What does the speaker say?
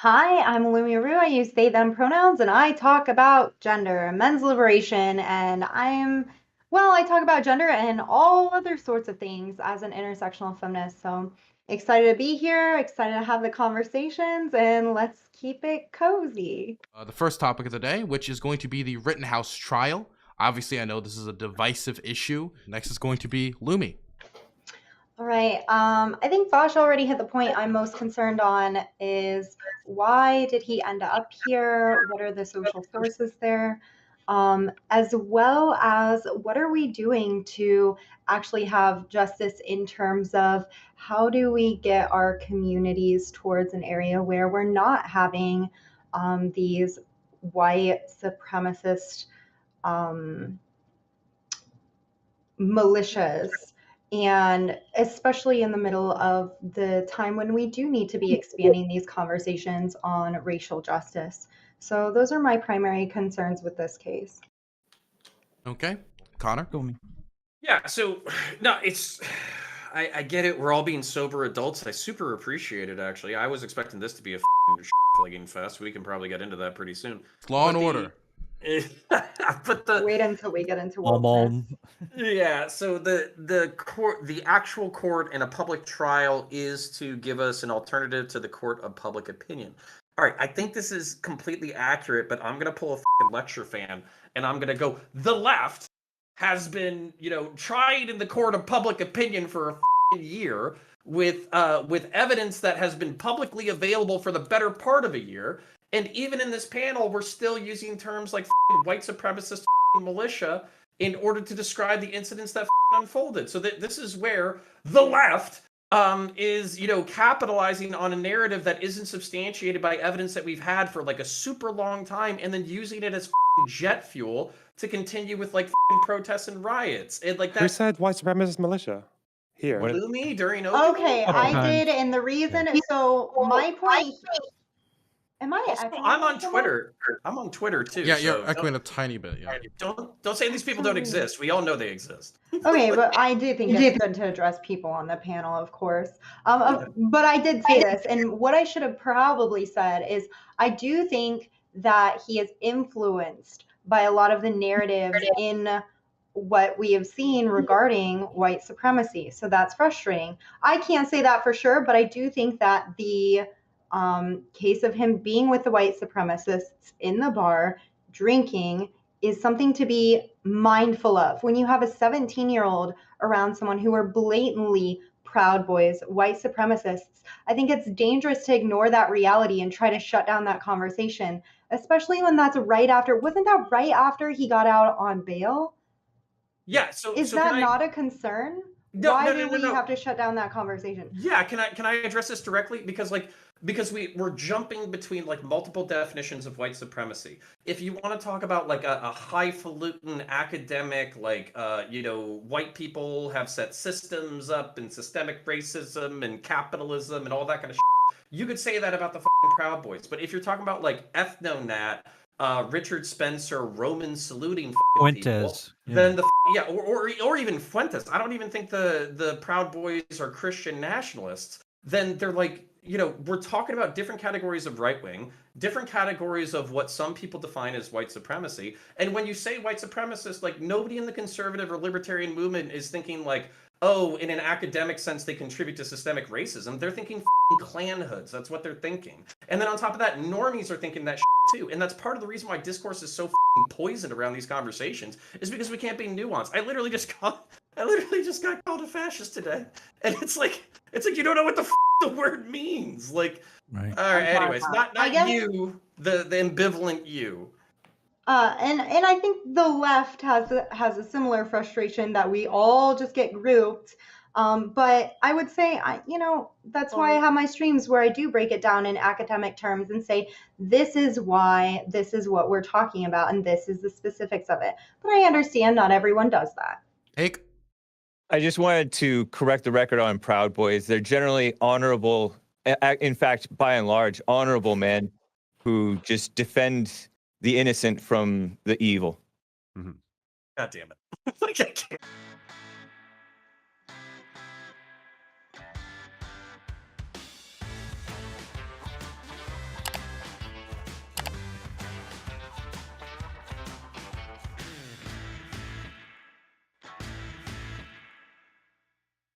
Hi, I'm Lumi Rue. I use they, them pronouns, and I talk about gender, men's liberation, and I talk about gender and all other sorts of things as an intersectional feminist. So excited to be here, excited to have the conversations, and let's keep it cozy. The first topic of the day, which is going to be the Rittenhouse trial. Obviously, I know this is a divisive issue. Next is going to be Lumi. All right. I think Vosh already hit the point I'm most concerned on is why did he end up here? What are the social sources there? As well as what are we doing to actually have justice in terms of how do we get our communities towards an area where we're not having these white supremacist militias, and especially in the middle of the time when we do need to be expanding these conversations on racial justice. So those are my primary concerns with this case. Okay, Connor. Go me. Yeah, so no, I get it. We're all being sober adults. I super appreciate it, actually. I was expecting this to be a flagging fest. We can probably get into that pretty soon. Law and order. But Wait until we get into yeah, so the court, the actual court in a public trial is to give us an alternative to the court of public opinion. All right, I think this is completely accurate, but I'm gonna pull a lecture fan and I'm gonna go, the left has been, tried in the court of public opinion for a year with evidence that has been publicly available for the better part of a year. And even in this panel, we're still using terms like white supremacist militia in order to describe the incidents that unfolded. So this is where the left is, capitalizing on a narrative that isn't substantiated by evidence that we've had for like a super long time, and then using it as jet fuel to continue with like protests and riots. And like that. Who said white supremacist militia? Here. Lumi during opening? Okay, I did, and the reason. So my point. Am I? Also, I'm on Twitter. I'm on Twitter too. Yeah, you're echoing a tiny bit. Yeah. Don't say these people don't exist. We all know they exist. Okay, but I do think it's good to address people on the panel, of course. But I did say this, and what I should have probably said is I do think that he is influenced by a lot of the narratives in what we have seen regarding white supremacy. So that's frustrating. I can't say that for sure, but I do think that the case of him being with the white supremacists in the bar drinking is something to be mindful of. When you have a 17-year-old around someone who are blatantly Proud Boys, white supremacists, I think it's dangerous to ignore that reality and try to shut down that conversation, especially when that's right after. Wasn't that right after he got out on bail? Yeah. So is that not a concern? No, Why no, do we have to shut down that conversation? Yeah, can I address this directly? Because we're jumping between like multiple definitions of white supremacy. If you want to talk about like a highfalutin academic, like white people have set systems up and systemic racism and capitalism and all that kind of shit, you could say that about the Proud Boys. But if you're talking about like ethnonat, Richard Spencer, Roman saluting Fuentes, people, then or even Fuentes. I don't even think the Proud Boys are Christian nationalists. Then they're like, we're talking about different categories of right wing, different categories of what some people define as white supremacy. And when you say white supremacist, like nobody in the conservative or libertarian movement is thinking like, oh, in an academic sense, they contribute to systemic racism. They're thinking Klan hoods. That's what they're thinking. And then on top of that, normies are thinking that too. And that's part of the reason why discourse is so poisoned around these conversations, is because we can't be nuanced. I literally just got called a fascist today. And it's like you don't know what the word means. Like, right. All right, anyways, not you, the ambivalent you. And I think the left has a similar frustration that we all just get grouped. But I would say, that's why I have my streams where I do break it down in academic terms and say, this is why, this is what we're talking about, and this is the specifics of it. But I understand not everyone does that. Hake? I just wanted to correct the record on Proud Boys. They're generally honorable, in fact, by and large, honorable men who just defend the innocent from the evil. God damn it. Like, I can't.